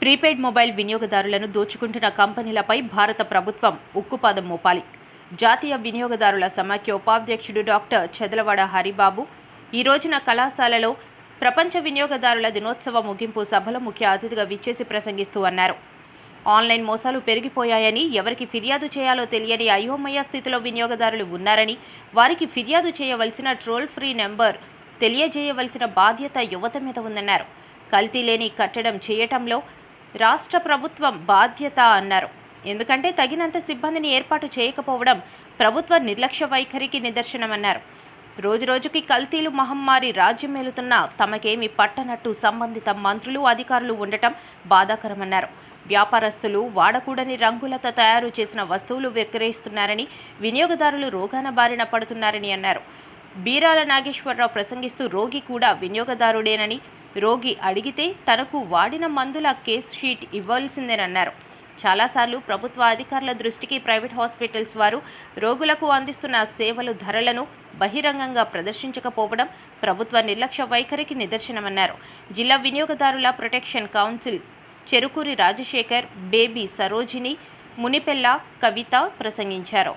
Prepaid mobile వినియోగదారులను దోచుకుంటున్న కంపెనీలపై భారత ప్రభుత్వం ఉక్కుపాదం మోపాలి. జాతీయ వినియోగదారుల సమాఖ్య ఉపాధ్యక్షుడు డాక్టర్ చదలవాడ హరిబాబు ఈ రోజున కళాశాలలో ప్రపంచ వినియోగదారుల దినోత్సవ ముగింపు సభలో ముఖ్య అతిథిగా విచ్చేసి ప్రసంగిస్తూ అన్నారు. ఆన్లైన్ మోసాలు పెరిగిపోయాయని, ఎవరికి ఫిర్యాదు చేయాలో తెలియని అయోమయ స్థితిలో వినియోగదారులు ఉన్నారని, వారికి ఫిర్యాదు చేయవలసిన టోల్ ఫ్రీ నెంబర్ తెలియజేయవలసిన బాధ్యత యువత మీద ఉందన్నారు. కల్తీ లేని కట్టడం చేయటంలో రాష్ట్ర ప్రభుత్వం బాధ్యత అన్నారు. ఎందుకంటే తగినంత సిబ్బందిని ఏర్పాటు చేయకపోవడం ప్రభుత్వ నిర్లక్ష్య వైఖరికి నిదర్శనమన్నారు. రోజురోజుకి కల్తీలు మహమ్మారి రాజ్యమేలుతున్న తమకేమి పట్టనట్టు సంబంధిత మంత్రులు, అధికారులు ఉండటం బాధాకరమన్నారు. వ్యాపారస్తులు వాడకూడని రంగులతో తయారు చేసిన వస్తువులు విక్రయిస్తున్నారని, వినియోగదారులు రోగాన బారిన పడుతున్నారని అన్నారు. బీరాల నాగేశ్వరరావు ప్రసంగిస్తూ రోగి కూడా వినియోగదారుడేనని, రోగి అడిగితే తనకు వాడిన మందుల కేస్ షీట్ ఇవ్వాల్సిందేనన్నారు. చాలాసార్లు ప్రభుత్వ అధికారుల దృష్టికి ప్రైవేట్ హాస్పిటల్స్ వారు రోగులకు అందిస్తున్న సేవలు ధరలను బహిరంగంగా ప్రదర్శించకపోవడం ప్రభుత్వ నిర్లక్ష్య వైఖరికి నిదర్శనమన్నారు. జిల్లా వినియోగదారుల ప్రొటెక్షన్ కౌన్సిల్ చెరుకూరి రాజశేఖర్, బేబీ సరోజిని, మునిపెల్ల కవిత ప్రసంగించారు.